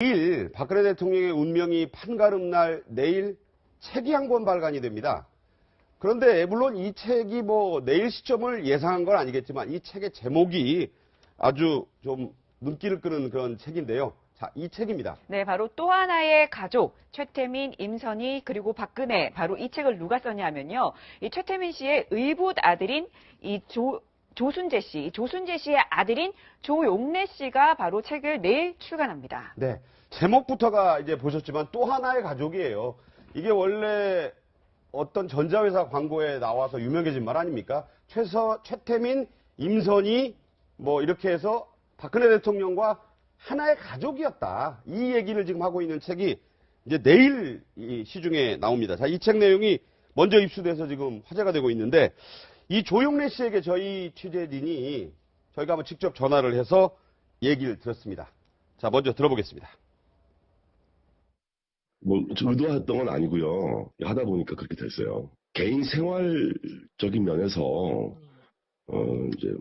내일 박근혜 대통령의 운명이 판가름 날 내일 책이 한 권 발간이 됩니다. 그런데 물론 이 책이 내일 시점을 예상한 건 아니겠지만 이 책의 제목이 아주 좀 눈길을 끄는 그런 책인데요. 자, 이 책입니다. 네, 바로 또 하나의 가족, 최태민, 임선희, 그리고 박근혜. 바로 이 책을 누가 썼냐면요. 이 최태민 씨의 의붓 아들인 조순재 씨, 조순재 씨의 아들인 조용래 씨가 바로 책을 내일 출간합니다. 네. 제목부터가 이제 보셨지만 또 하나의 가족이에요. 이게 원래 어떤 전자회사 광고에 나와서 유명해진 말 아닙니까? 최태민, 임선희 이렇게 해서 박근혜 대통령과 하나의 가족이었다. 이 얘기를 지금 하고 있는 책이 이제 내일 이 시중에 나옵니다. 자, 이 책 내용이 먼저 입수돼서 지금 화제가 되고 있는데 이 조용래 씨에게 저희 취재진이 저희가 한번 직접 전화를 해서 얘기를 들었습니다. 자, 먼저 들어보겠습니다. 의도했던 건 아니고요. 하다 보니까 그렇게 됐어요. 개인 생활적인 면에서 이제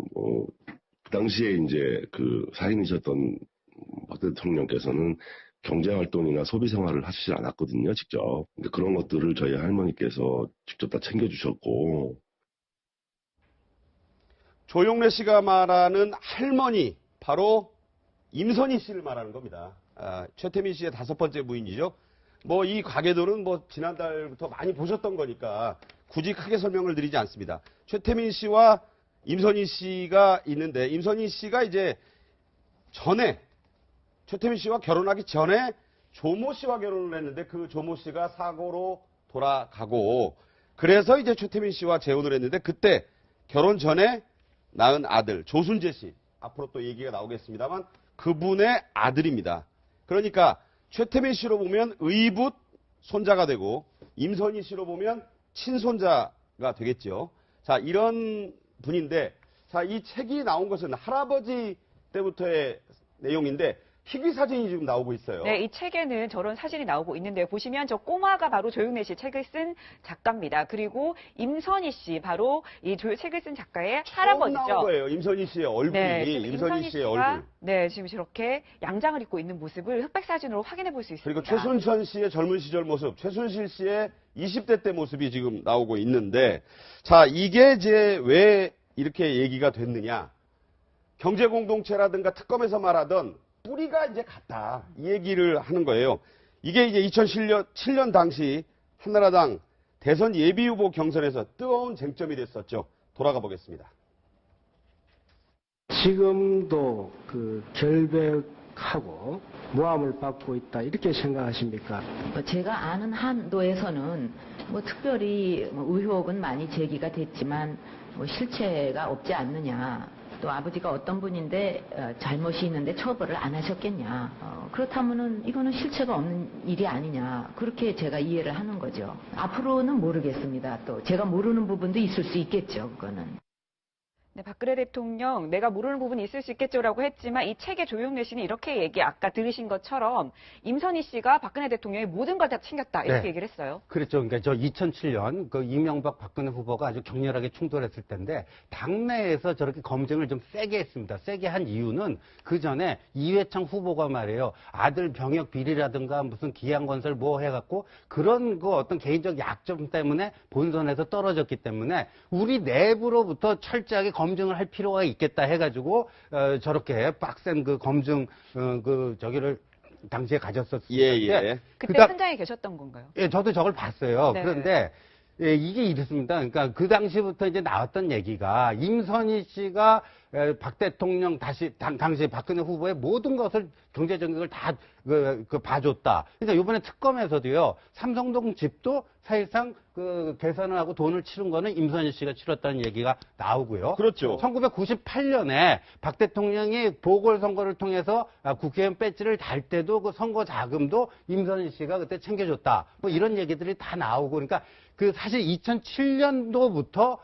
그 당시에 이제 그 사인이셨던 박 대통령께서는 경제 활동이나 소비 생활을 하시질 않았거든요, 직접. 근데 그런 것들을 저희 할머니께서 직접 다 챙겨주셨고. 조용래 씨가 말하는 할머니, 바로 임선희 씨를 말하는 겁니다. 최태민 씨의 5번째 부인이죠. 이 가계도는 지난달부터 많이 보셨던 거니까 굳이 크게 설명을 드리지 않습니다. 최태민 씨와 임선희 씨가 있는데, 임선희 씨가 이제 전에, 최태민 씨와 결혼하기 전에 조모 씨와 결혼을 했는데 그 조모 씨가 사고로 돌아가고, 그래서 이제 최태민 씨와 재혼을 했는데 그때 결혼 전에 낳은 아들, 조순재 씨, 앞으로 또 얘기가 나오겠습니다만 그분의 아들입니다. 그러니까 최태민 씨로 보면 의붓 손자가 되고 임선희 씨로 보면 친손자가 되겠죠. 자, 이런 분인데, 자, 이 책이 나온 것은 할아버지 때부터의 내용인데 희귀 사진이 지금 나오고 있어요. 네, 이 책에는 저런 사진이 나오고 있는데요. 보시면 저 꼬마가 바로 조용래 씨 책을 쓴 작가입니다. 그리고 임선희 씨, 바로 이 책을 쓴 작가의 할아버지죠. 나온 거예요. 임선희 씨의 얼굴이. 네, 임선희 씨의 얼굴. 네, 지금 저렇게 양장을 입고 있는 모습을 흑백 사진으로 확인해 볼 수 있습니다. 그리고 최순실 씨의 젊은 시절 모습, 최순실 씨의 20대 때 모습이 지금 나오고 있는데, 자, 이게 이제 왜 이렇게 얘기가 됐느냐? 경제 공동체라든가 특검에서 말하던 뿌리가 이제 같다. 이 얘기를 하는 거예요. 이게 이제 2007년 당시 한나라당 대선 예비후보 경선에서 뜨거운 쟁점이 됐었죠. 돌아가 보겠습니다. 지금도 결백하고 모함을 받고 있다, 이렇게 생각하십니까? 제가 아는 한도에서는 특별히 의혹은 많이 제기가 됐지만 실체가 없지 않느냐. 또 아버지가 어떤 분인데 잘못이 있는데 처벌을 안 하셨겠냐. 그렇다면은 이거는 실체가 없는 일이 아니냐. 그렇게 제가 이해를 하는 거죠. 앞으로는 모르겠습니다. 또 제가 모르는 부분도 있을 수 있겠죠. 그거는. 네, 박근혜 대통령 내가 모르는 부분이 있을 수 있겠죠라고 했지만 이 책의 조용래 씨는 이렇게 아까 들으신 것처럼 임선희 씨가 박근혜 대통령의 모든 걸 다 챙겼다 이렇게 네. 얘기를 했어요. 그렇죠. 그러니까 저 2007년 이명박 박근혜 후보가 아주 격렬하게 충돌했을 텐데 당내에서 저렇게 검증을 좀 세게 했습니다. 세게 한 이유는 그 전에 이회창 후보가 말이에요. 아들 병역 비리라든가 무슨 기양건설 해갖고 그런 어떤 개인적 약점 때문에 본선에서 떨어졌기 때문에 우리 내부로부터 철저하게 검증을 할 필요가 있겠다 해가지고 저렇게 빡센 검증 저기를 당시에 가졌었습니다. 예. 그때 현장에 계셨던 건가요? 예, 저도 저걸 봤어요. 네. 그런데 이게 이렇습니다. 그러니까 그 당시부터 이제 나왔던 얘기가 임선희 씨가 박 대통령 당시 박근혜 후보의 모든 것을 경제적인 걸 다 봐줬다. 그러니까 이번에 특검에서도요, 삼성동 집도 사실상 계산을 하고 돈을 치른 거는 임선희 씨가 치렀다는 얘기가 나오고요. 그렇죠. 1998년에 박 대통령이 보궐선거를 통해서 국회의원 배지를 달 때도 그 선거 자금도 임선희 씨가 그때 챙겨줬다. 이런 얘기들이 다 나오고, 그러니까 사실 2007년도부터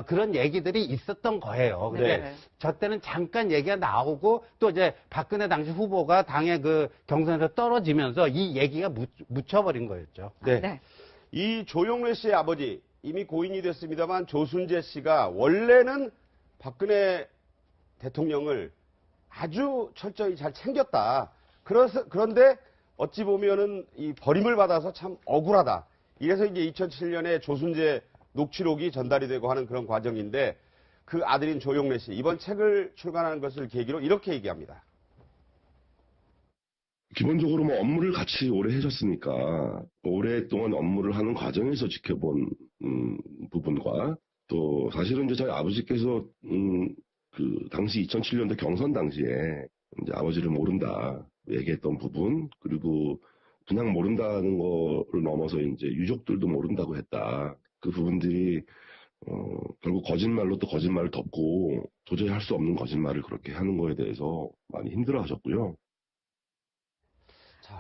그런 얘기들이 있었던 거예요. 근데 네. 저 때는 잠깐 얘기가 나오고 또 이제 박근혜 당시 후보가 당의 경선에서 떨어지면서 이 얘기가 묻혀버린 거였죠. 네. 네. 이 조용래 씨의 아버지, 이미 고인이 됐습니다만 조순재 씨가 원래는 박근혜 대통령을 아주 철저히 잘 챙겼다. 그런데 어찌 보면은 이 버림을 받아서 참 억울하다. 이래서 이제 2007년에 조순재 녹취록이 전달이 되고 하는 그런 과정인데 그 아들인 조용래 씨 이번 책을 출간하는 것을 계기로 이렇게 얘기합니다. 기본적으로 뭐 업무를 같이 오래 하셨으니까 오랫동안 업무를 하는 과정에서 지켜본 부분과 또 사실은 이제 저희 아버지께서 그 당시 2007년도 경선 당시에 이제 아버지를 모른다 얘기했던 부분 그리고 그냥 모른다는 거를 넘어서 이제 유족들도 모른다고 했다. 그 부분들이 결국 거짓말로 또 거짓말을 덮고 도저히 할 수 없는 거짓말을 그렇게 하는 거에 대해서 많이 힘들어하셨고요.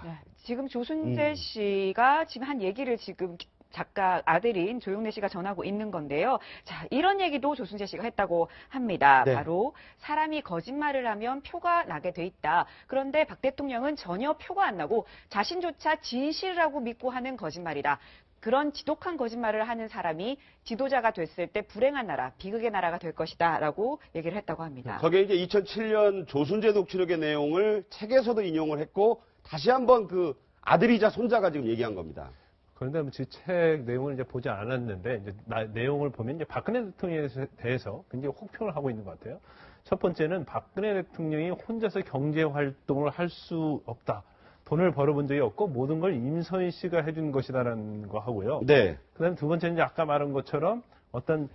네, 지금 조순재 씨가 지금 한 얘기를 지금 작가 아들인 조용래 씨가 전하고 있는 건데요. 자, 이런 얘기도 조순재 씨가 했다고 합니다. 네. 바로 사람이 거짓말을 하면 표가 나게 돼 있다. 그런데 박 대통령은 전혀 표가 안 나고 자신조차 진실이라고 믿고 하는 거짓말이다. 그런 지독한 거짓말을 하는 사람이 지도자가 됐을 때 불행한 나라, 비극의 나라가 될 것이다 라고 얘기를 했다고 합니다. 거기에 이제 2007년 조순재 녹취록의 내용을 책에서도 인용을 했고 다시 한번 그 아들이자 손자가 지금 얘기한 겁니다. 그런데 제 책 내용을 이제 보지 않았는데 이제 내용을 보면 이제 박근혜 대통령에 대해서 굉장히 혹평을 하고 있는 것 같아요. 첫 번째는 박근혜 대통령이 혼자서 경제 활동을 할 수 없다. 돈을 벌어본 적이 없고 모든 걸 임선희 씨가 해준 것이다라는 거 하고요. 네. 그다음 두 번째는 이제 아까 말한 것처럼 어떤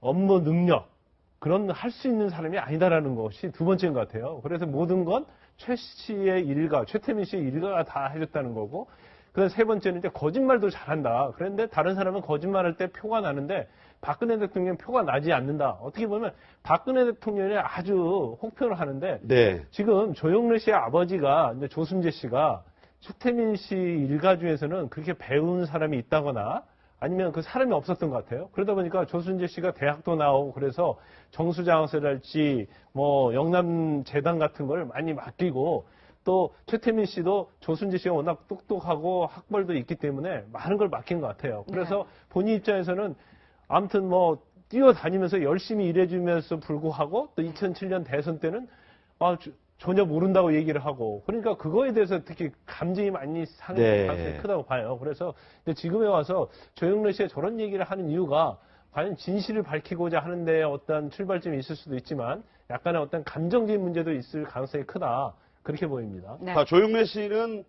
업무 능력 그런 할 수 있는 사람이 아니다라는 것이 두 번째인 것 같아요. 그래서 모든 건 최 씨의 일가, 최태민 씨의 일가가 다 해줬다는 거고, 그다음 세 번째는 이제 거짓말도 잘한다. 그런데 다른 사람은 거짓말할 때 표가 나는데 박근혜 대통령은 표가 나지 않는다. 어떻게 보면 박근혜 대통령이 아주 혹평을 하는데 네. 지금 조용래 씨의 아버지가 이제 조순재 씨가 최태민 씨 일가 중에서는 그렇게 배운 사람이 있다거나 아니면 그 사람이 없었던 것 같아요. 그러다 보니까 조순재 씨가 대학도 나오고 그래서 정수장학설할지 뭐 영남재단 같은 걸 많이 맡기고 또 최태민 씨도 조순재 씨가 워낙 똑똑하고 학벌도 있기 때문에 많은 걸 맡긴 것 같아요. 그래서 본인 입장에서는 아무튼 뭐 뛰어다니면서 열심히 일해주면서 불구하고 또 2007년 대선 때는 전혀 모른다고 얘기를 하고 그러니까 그거에 대해서 특히 감정이 많이 상할 네. 가능성이 크다고 봐요. 그래서 지금에 와서 조영래 씨가 저런 얘기를 하는 이유가 과연 진실을 밝히고자 하는데 어떤 출발점이 있을 수도 있지만 약간의 어떤 감정적인 문제도 있을 가능성이 크다. 그렇게 보입니다. 네. 자, 조용래 씨는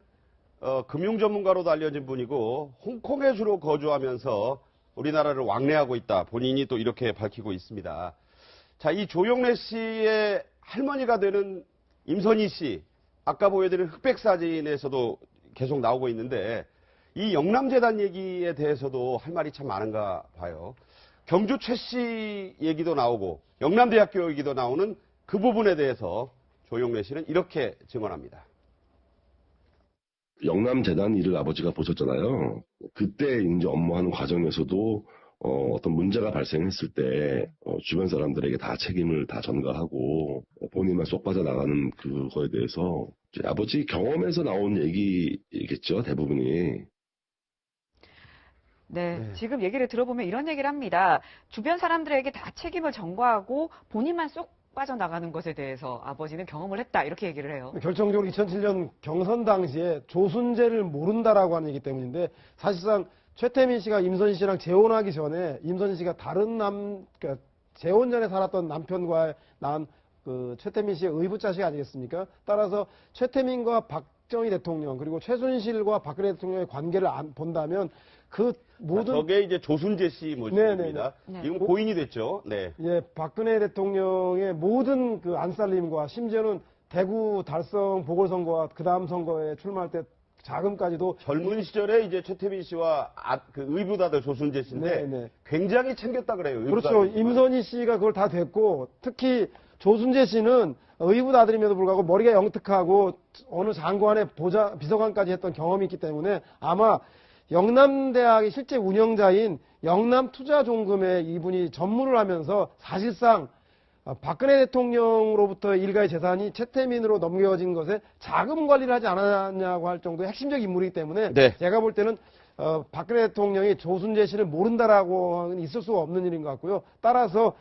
금융 전문가로도 알려진 분이고 홍콩에 주로 거주하면서 우리나라를 왕래하고 있다. 본인이 또 이렇게 밝히고 있습니다. 자, 이 조용래 씨의 할머니가 되는 임선희 씨, 아까 보여드린 흑백 사진에서도 계속 나오고 있는데 이 영남재단 얘기에 대해서도 할 말이 참 많은가 봐요. 경주 최 씨 얘기도 나오고 영남대학교 얘기도 나오는 그 부분에 대해서 조용래 씨는 이렇게 증언합니다. 영남재단 일을 아버지가 보셨잖아요. 그때 이제 업무하는 과정에서도 어떤 문제가 발생했을 때 주변 사람들에게 다 책임을 다 전가하고 본인만 쏙 빠져나가는 그거에 대해서 이제 아버지 경험에서 나온 얘기겠죠, 대부분이. 네, 지금 얘기를 들어보면 이런 얘기를 합니다. 주변 사람들에게 다 책임을 전가하고 본인만 쏙 빠져나가는 것에 대해서 아버지는 경험을 했다 이렇게 얘기를 해요. 결정적으로 2007년 경선 당시에 조순재를 모른다라고 하는 얘기 때문인데 사실상 최태민 씨가 임선희 씨랑 재혼하기 전에 임선희 씨가 다른 그러니까 재혼 전에 살았던 남편과 낳은 그 최태민 씨의 의붓자식 아니겠습니까? 따라서 최태민과 박정희 대통령 그리고 최순실과 박근혜 대통령의 관계를 본다면 그 모든 저게 이제 조순재 씨 모습입니다. 네. 지금 고인이 됐죠. 네. 예, 박근혜 대통령의 모든 그 안살림과 심지어는 대구 달성 보궐선거와 그 다음 선거에 출마할 때 자금까지도 젊은 시절에 이제 최태민 씨와 그 의붓아들 조순재 씨인데 네. 굉장히 챙겼다 그래요. 그렇죠. 의붓아들이지만. 임선희 씨가 그걸 다 됐고 특히 조순재 씨는 의붓 아들임에도 불구하고 머리가 영특하고 어느 장관의 비서관까지 했던 경험이 있기 때문에 아마 영남대학의 실제 운영자인 영남투자종금에 이분이 전무를 하면서 사실상 박근혜 대통령으로부터 일가의 재산이 최태민으로 넘겨진 것에 자금 관리를 하지 않았냐고 할 정도의 핵심적 인물이기 때문에 네. 제가 볼 때는 박근혜 대통령이 조순재 씨를 모른다라고는 있을 수가 없는 일인 것 같고요. 따라서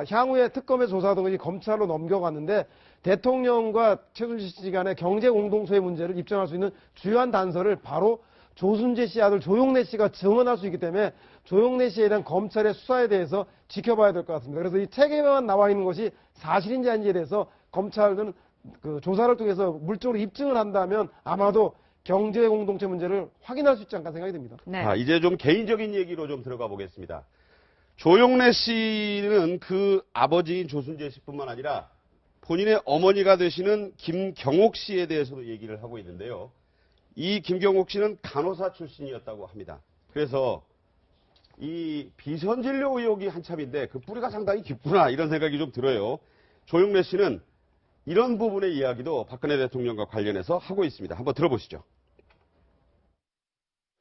향후에 특검에 조사하던 것이 검찰로 넘겨갔는데 대통령과 최순실 씨 간의 경제 공동소의 문제를 입증할 수 있는 주요한 단서를 바로 조순재 씨 아들 조용래 씨가 증언할 수 있기 때문에 조용래 씨에 대한 검찰의 수사에 대해서 지켜봐야 될 것 같습니다. 그래서 이 책에만 나와 있는 것이 사실인지 아닌지에 대해서 검찰은 그 조사를 통해서 물적으로 입증을 한다면 아마도 경제 공동체 문제를 확인할 수 있지 않을까 생각이 듭니다. 네. 이제 좀 개인적인 얘기로 좀 들어가 보겠습니다. 조용래 씨는 그 아버지인 조순재 씨뿐만 아니라 본인의 어머니가 되시는 김경옥 씨에 대해서도 얘기를 하고 있는데요. 이 김경옥 씨는 간호사 출신이었다고 합니다. 그래서 이 비선진료 의혹이 한참인데 그 뿌리가 상당히 깊구나 이런 생각이 좀 들어요. 조용래 씨는 이런 부분의 이야기도 박근혜 대통령과 관련해서 하고 있습니다. 한번 들어보시죠.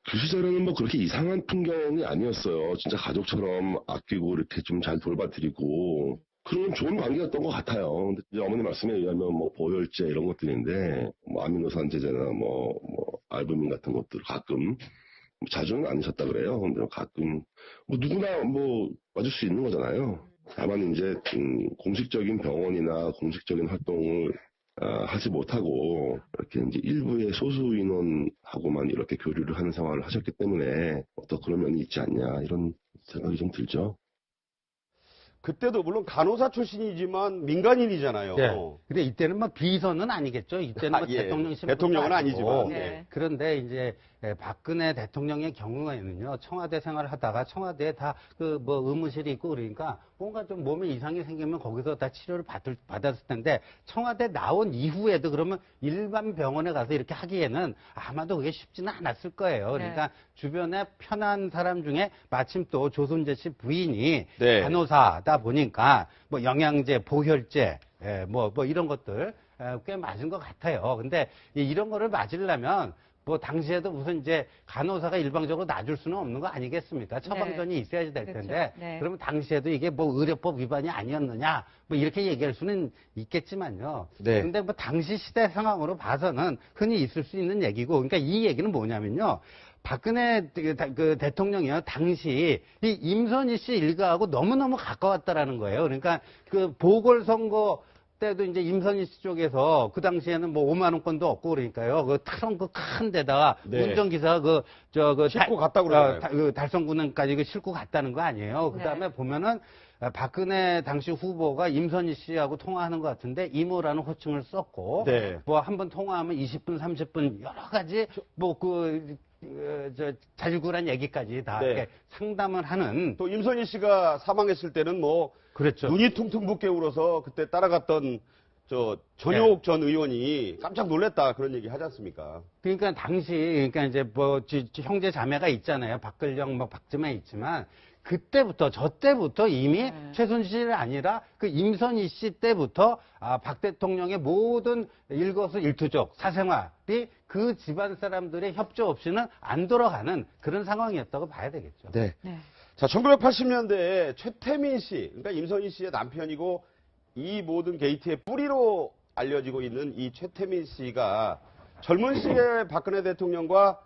그 시절에는 뭐 그렇게 이상한 풍경이 아니었어요. 진짜 가족처럼 아끼고 이렇게 좀 잘 돌봐드리고 그런 좋은 관계였던 것 같아요. 근데 이제 어머니 말씀에 의하면 뭐 보혈제 이런 것들인데 뭐 아미노산 제제나 뭐 알부민 같은 것들 가끔 자주는 아니셨다 그래요. 근데 가끔 뭐 누구나 뭐 맞을 수 있는 거잖아요. 다만 이제 공식적인 병원이나 공식적인 활동을 하지 못하고 이렇게 이제 일부의 소수 인원하고만 이렇게 교류를 하는 생활을 하셨기 때문에 어떤 그런 면이 있지 않냐 이런 생각이 좀 들죠. 그때도 물론 간호사 출신이지만 민간인이잖아요. 네. 근데 이때는 뭐 비서는 아니겠죠. 이때는 뭐 예. 대통령실 대통령은 아니지만. 네. 네. 그런데 이제 박근혜 대통령의 경우에는요, 청와대 생활을 하다가 청와대에 다 그 뭐 의무실이 있고 그러니까 뭔가 좀 몸에 이상이 생기면 거기서 다 치료를 받았을 텐데 청와대 나온 이후에도 그러면 일반 병원에 가서 이렇게 하기에는 아마도 그게 쉽지는 않았을 거예요. 그러니까 주변에 편한 사람 중에 마침 또 조순재 씨 부인이 네. 간호사다 보니까 뭐 영양제, 보혈제, 뭐 이런 것들 꽤 맞은 것 같아요. 근데 이런 거를 맞으려면 뭐 당시에도 무슨 이제 간호사가 일방적으로 놔줄 수는 없는 거 아니겠습니까? 처방전이 있어야지 될 그렇죠. 텐데 네. 그러면 당시에도 이게 뭐 의료법 위반이 아니었느냐 뭐 이렇게 얘기할 수는 있겠지만요. 네. 근데 뭐 당시 시대 상황으로 봐서는 흔히 있을 수 있는 얘기고 그러니까 이 얘기는 뭐냐면요. 박근혜 그 대통령이요 당시 이 임선희 씨 일가하고 너무너무 가까웠다라는 거예요. 그러니까 그 보궐선거 때도 이제 임선희 씨 쪽에서 그 당시에는 뭐 5만 원권도 없고 그러니까요. 그 트렁크 큰 데다가 네. 운전기사 싣고 갔다고 그러잖아요. 달성군은까지 싣고 갔다는 거 아니에요. 그 다음에 보면은 박근혜 당시 후보가 임선희 씨하고 통화하는 것 같은데 이모라는 호칭을 썼고 네. 뭐 한 번 통화하면 20분, 30분 여러 가지 뭐 자질구란 얘기까지 다 네. 이렇게 상담을 하는 또 임선희 씨가 사망했을 때는 뭐 그랬죠. 눈이 퉁퉁 붓게 울어서 그때 따라갔던 전효옥 전 의원이 깜짝 놀랐다 그런 얘기 하지 않습니까? 그러니까 당시 그러니까 이제 뭐 형제 자매가 있잖아요. 박근령 뭐 박지만 있지만 그때부터 저 때부터 이미 최순실이 아니라 그 임선희 씨 때부터 박 대통령의 모든 일거수일투족 사생활이 그 집안 사람들의 협조 없이는 안 돌아가는 그런 상황이었다고 봐야 되겠죠. 네. 네. 자, 1980년대에 최태민 씨, 그러니까 임선희 씨의 남편이고 이 모든 게이트의 뿌리로 알려지고 있는 이 최태민 씨가 젊은 시기에 박근혜 대통령과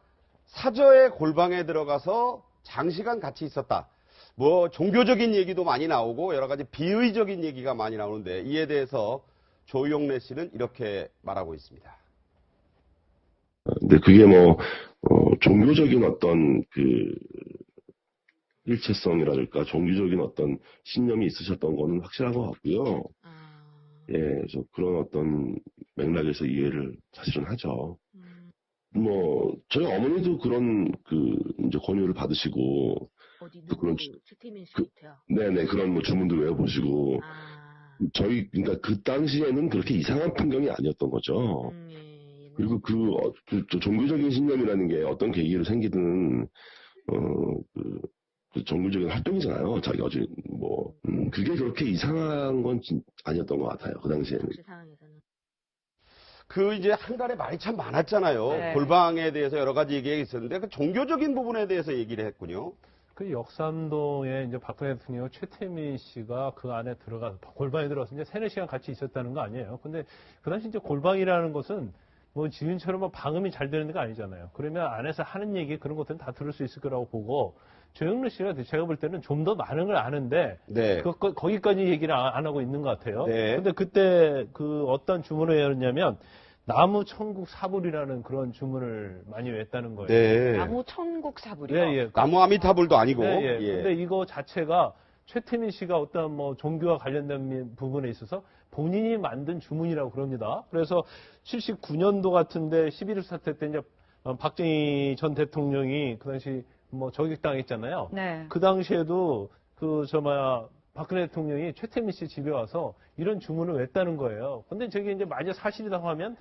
사저의 골방에 들어가서 장시간 같이 있었다. 뭐 종교적인 얘기도 많이 나오고 여러 가지 비의적인 얘기가 많이 나오는데 이에 대해서 조용래 씨는 이렇게 말하고 있습니다. 근데 그게 뭐 종교적인 어떤 그 일체성이랄까 종교적인 어떤 신념이 있으셨던 거는 확실한 것 같고요. 예, 그래서 그런 어떤 맥락에서 이해를 사실은 하죠. 뭐 저희 어머니도 그런 그 이제 권유를 받으시고 어디 또 그런 최태민 그- 씨부터요? 네네 그런 뭐 주문들 외워보시고 저희 그러니까 그 당시에는 그렇게 이상한 풍경이 아니었던 거죠. 예. 그리고 그 종교적인 신념이라는 게 어떤 계기로 생기든 그 종교적인 활동이잖아요. 자기 어제 뭐 그게 그렇게 이상한 건 아니었던 것 같아요. 그 당시에는. 당시 상황에서는. 그 이제 한간에 말이 참 많았잖아요. 네. 골방에 대해서 여러 가지 얘기가 있었는데 그 종교적인 부분에 대해서 얘기를 했군요. 그 역삼동에 이제 박근혜 대통령 최태민 씨가 그 안에 들어가서 골방에 들어가서 이제 3-4시간 같이 있었다는 거 아니에요. 근데 그 당시 이제 골방이라는 것은 뭐 지금처럼 뭐 방음이 잘 되는 데가 아니잖아요. 그러면 안에서 하는 얘기 그런 것들은 다 들을 수 있을 거라고 보고 조영래 씨가 제가 볼 때는 좀 더 많은 걸 아는데 네. 거기까지 얘기를 안 하고 있는 것 같아요. 네. 근데 그때 그 어떤 주문을 외웠냐면 나무 천국 사불이라는 그런 주문을 많이 외웠다는 거예요. 네. 나무 천국 사불이요. 예, 예. 나무 아미타불도 아니고. 네, 예. 예. 근데 이거 자체가 최태민 씨가 어떤 뭐 종교와 관련된 부분에 있어서 본인이 만든 주문이라고 그럽니다. 그래서 79년도 같은데 11.1 사태 때 이제 박정희 전 대통령이 그 당시 뭐 저격당했잖아요. 네. 그 당시에도 박근혜 대통령이 최태민 씨 집에 와서 이런 주문을 외웠다는 거예요. 근데 저게 이제 만약 사실이라고 하면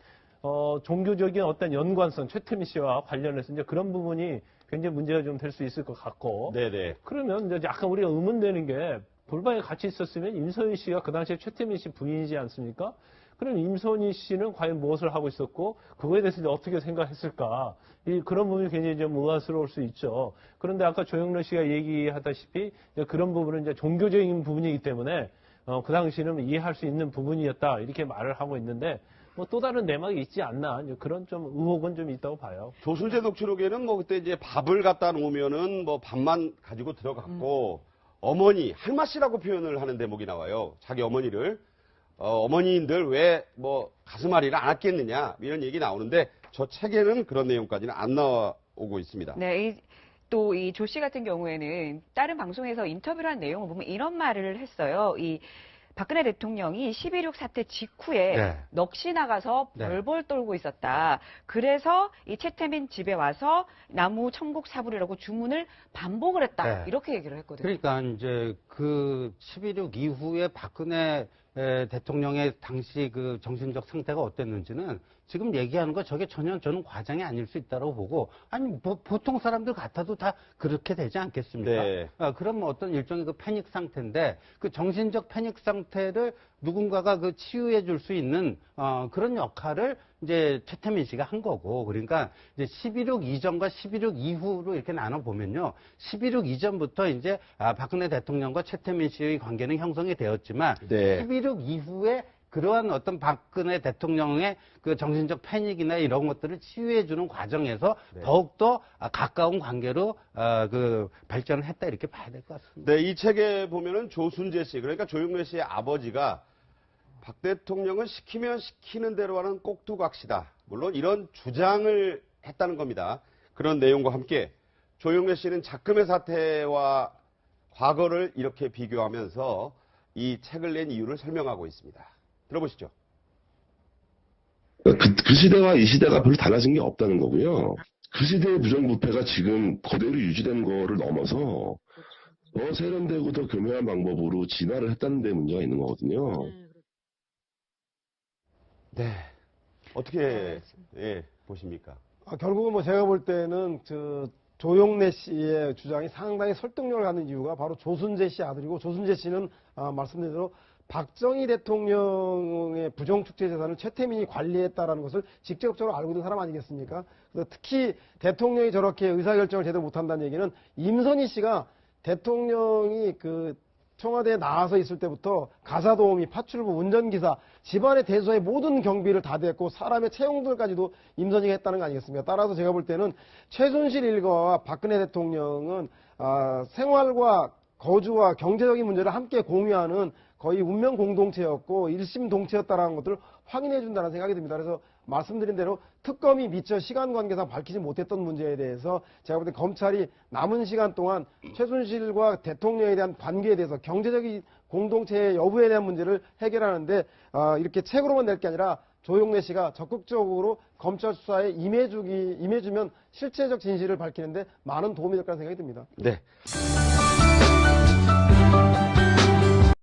종교적인 어떤 연관성, 최태민 씨와 관련해서 이제 그런 부분이 굉장히 문제가 좀 될 수 있을 것 같고. 네네. 그러면 이제 약간 우리가 의문되는 게 돌방에 같이 있었으면 임선희 씨가 그 당시에 최태민 씨 부인이지 않습니까? 그럼 임선희 씨는 과연 무엇을 하고 있었고 그거에 대해서 이제 어떻게 생각했을까? 그런 부분이 굉장히 좀 의아스러울 수 있죠. 그런데 아까 조영래 씨가 얘기하다시피 이제 그런 부분은 이제 종교적인 부분이기 때문에 그 당시는 이해할 수 있는 부분이었다 이렇게 말을 하고 있는데 뭐 또 다른 내막이 있지 않나 그런 좀 의혹은 좀 있다고 봐요. 조순재 녹취록에는 뭐 그때 이제 밥을 갖다 놓으면은 뭐 밥만 가지고 들어갔고 어머니, 할마씨라고 표현을 하는 대목이 나와요. 자기 어머니를. 어머니인들 왜 뭐 가슴앓이를 안 했겠느냐 이런 얘기 나오는데 저 책에는 그런 내용까지는 안 나오고 있습니다. 네, 또 이 조 씨 같은 경우에는 다른 방송에서 인터뷰를 한 내용을 보면 이런 말을 했어요. 이 박근혜 대통령이 11.6 사태 직후에 네. 넋이 나가서 네. 벌벌 떨고 있었다. 그래서 이 최태민 집에 와서 나무 천국 사불이라고 주문을 반복을 했다. 네. 이렇게 얘기를 했거든요. 그러니까 이제 그 11.6 이후에 박근혜 대통령의 당시 그 정신적 상태가 어땠는지는 지금 얘기하는 거 저게 전혀 저는 과장이 아닐 수 있다고 보고 아니 보통 사람들 같아도 다 그렇게 되지 않겠습니까? 네. 그럼 어떤 일종의 그 패닉 상태인데 그 정신적 패닉 상태를 누군가가 그 치유해 줄 수 있는 그런 역할을 이제 최태민 씨가 한 거고 그러니까 이제 11.6 이전과 11.6 이후로 이렇게 나눠 보면요 11.6 이전부터 이제 박근혜 대통령과 최태민 씨의 관계는 형성이 되었지만 네. 11.6 이후에 그러한 어떤 박근혜 대통령의 그 정신적 패닉이나 이런 것들을 치유해주는 과정에서 네. 더욱더 가까운 관계로 그 발전을 했다 이렇게 봐야 될 것 같습니다. 네, 이 책에 보면은 조순재 씨, 그러니까 조영래 씨의 아버지가 박 대통령은 시키면 시키는 대로 하는 꼭두각시다. 물론 이런 주장을 했다는 겁니다. 그런 내용과 함께 조영래 씨는 작금의 사태와 과거를 이렇게 비교하면서 이 책을 낸 이유를 설명하고 있습니다. 들어보시죠. 그 시대와 이 시대가 별로 달라진 게 없다는 거고요. 그 시대의 부정부패가 지금 그대로 유지된 거를 넘어서 더 세련되고 더 교묘한 방법으로 진화를 했다는 데 문제가 있는 거거든요. 네. 어떻게 보십니까? 결국은 뭐 제가 볼 때는 조영래 씨의 주장이 상당히 설득력을 갖는 이유가 바로 조순재 씨 아들이고 조순재 씨는 말씀드린 대로 박정희 대통령의 부정축제 재산을 최태민이 관리했다라는 것을 직접적으로 알고 있는 사람 아니겠습니까? 그래서 특히 대통령이 저렇게 의사결정을 제대로 못한다는 얘기는 임선희 씨가 대통령이 청와대에 나와서 있을 때부터 가사도우미, 파출부, 운전기사, 집안의 대소의 모든 경비를 다 됐고 사람의 채용들까지도 임선희가 했다는 거 아니겠습니까? 따라서 제가 볼 때는 최순실 일가와 박근혜 대통령은 생활과 거주와 경제적인 문제를 함께 공유하는 거의 운명 공동체였고 일심 동체였다라는 것들을 확인해 준다는 생각이 듭니다. 그래서 말씀드린 대로 특검이 미처 시간 관계상 밝히지 못했던 문제에 대해서 제가 볼 때 검찰이 남은 시간 동안 최순실과 대통령에 대한 관계에 대해서 경제적인 공동체의 여부에 대한 문제를 해결하는데 이렇게 책으로만 낼 게 아니라 조영래 씨가 적극적으로 검찰 수사에 임해주면 실체적 진실을 밝히는데 많은 도움이 될 거라는 생각이 듭니다. 네.